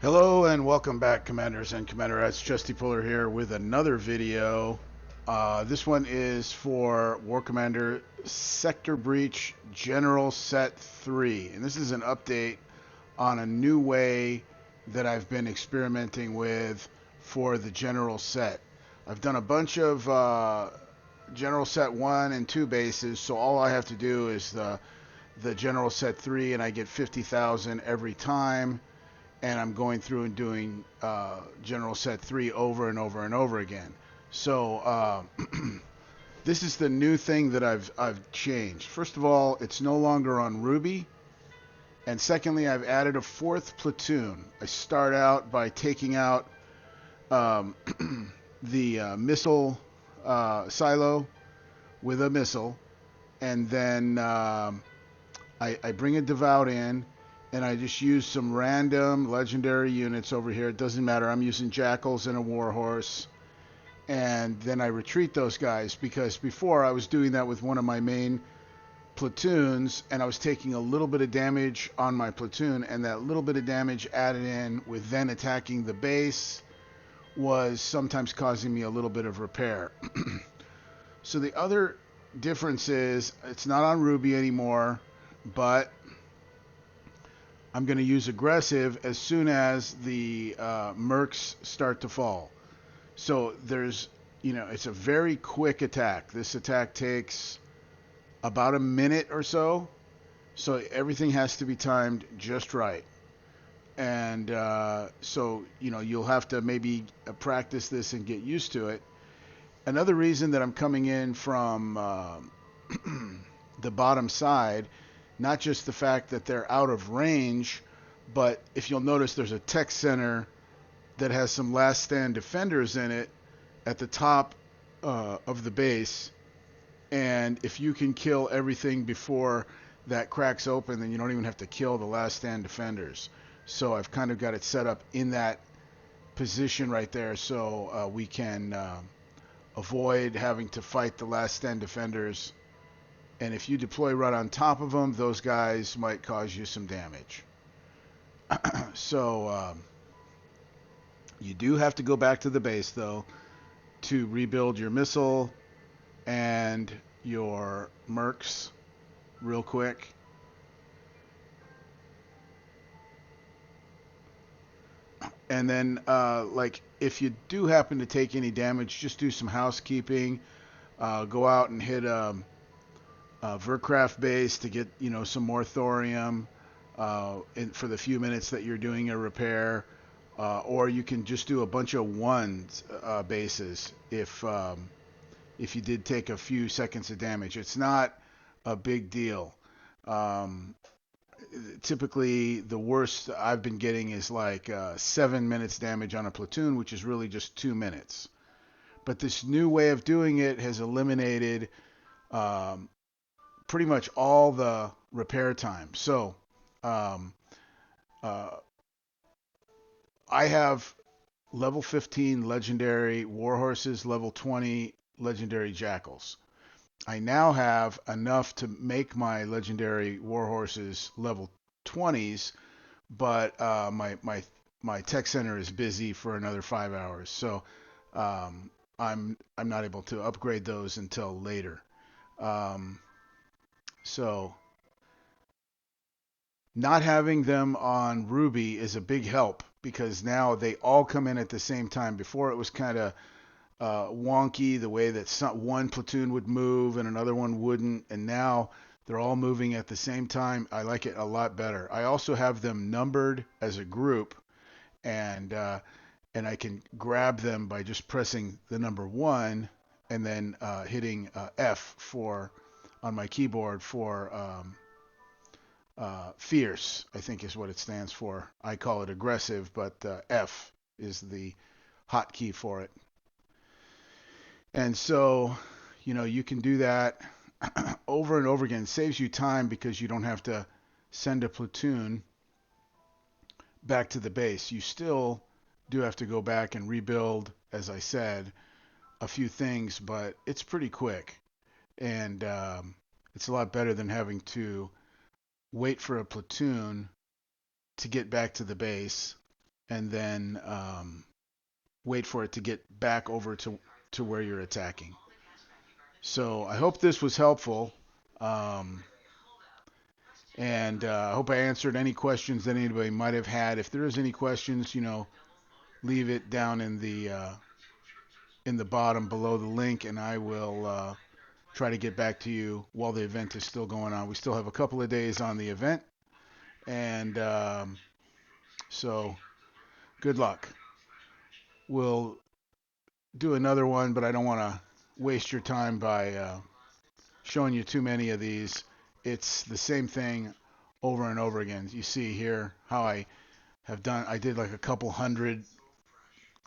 Hello and welcome back, Commanders and Commanderettes. Justy Puller here with another video. This one is for War Commander Sector Breach General Set 3. And this is an update on a new way that I've been experimenting with for the General Set. I've done a bunch of General Set 1 and 2 bases, so all I have to do is the General Set 3 and I get 50,000 every time, and I'm going through and doing General Set 3 over and over and over again. So this is the new thing that I've changed. First of all, it's no longer on Ruby, and secondly, I've added a fourth platoon. I start out by taking out um, the missile silo with a missile, and then I bring a devout in, and I just use some random legendary units over here. It doesn't matter. I'm using jackals and a warhorse, and then I retreat those guys because before I was doing that with one of my main platoons, and I was taking a little bit of damage on my platoon, and that little bit of damage added in with then attacking the base was sometimes causing me a little bit of repair. So the other difference is it's not on Ruby anymore, but I'm going to use aggressive as soon as the mercs start to fall. So it's a very quick attack. This attack takes about a minute or so. So everything has to be timed just right. And you'll have to maybe practice this and get used to it. Another reason that I'm coming in from the bottom side, not just the fact that they're out of range, but if you'll notice, there's a tech center that has some last stand defenders in it at the top of the base. And if you can kill everything before that cracks open, then you don't even have to kill the last stand defenders. So I've kind of got it set up in that position right there, so we can avoid having to fight the last stand defenders. And if you deploy right on top of them, those guys might cause you some damage. So you do have to go back to the base, though, to rebuild your missile and your mercs real quick. And then, if you do happen to take any damage, just do some housekeeping. Go out and hit Vercraft base to get some more thorium for the few minutes that you're doing a repair, or you can just do a bunch of ones bases if you did take a few seconds of damage. It's not a big deal. Um, Typically, the worst I've been getting is like 7 minutes damage on a platoon, which is really just 2 minutes. But this new way of doing it has eliminated um, pretty much all the repair time. So um, uh, I have level 15 legendary warhorses, level 20 legendary jackals. I now have enough to make my legendary warhorses level 20s, but my tech center is busy for another 5 hours, so I'm not able to upgrade those until later. Um, so not having them on Ruby is a big help because now they all come in at the same time. Before it was kind of wonky the way that one platoon would move and another one wouldn't, and now they're all moving at the same time. I like it a lot better. I also have them numbered as a group, and I can grab them by just pressing the number one and then hitting F for on my keyboard for fierce, I think is what it stands for. I call it aggressive, but F is the hotkey for it. And so, you can do that over and over again. It saves you time because you don't have to send a platoon back to the base. You still do have to go back and rebuild, as I said, a few things, but it's pretty quick. And it's a lot better than having to wait for a platoon to get back to the base and then wait for it to get back over to where you're attacking. So I hope this was helpful. Um, and I hope I answered any questions that anybody might have had. If there is any questions, leave it down in the bottom below the link, and I will try to get back to you while the event is still going on. We still have a couple of days on the event, and so good luck. We'll do another one, but I don't want to waste your time by showing you too many of these. It's the same thing over and over again. You see here how I did like a couple hundred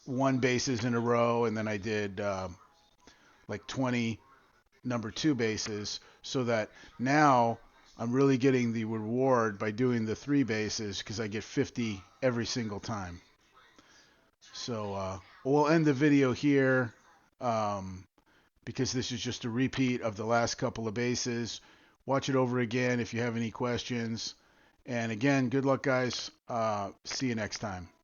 one bases in a row, and then I did like 20 number two bases, so that now I'm really getting the reward by doing the three bases because I get 50 every single time. So we'll end the video here um, because this is just a repeat of the last couple of bases. Watch it over again if you have any questions. And again, good luck, guys. See you next time.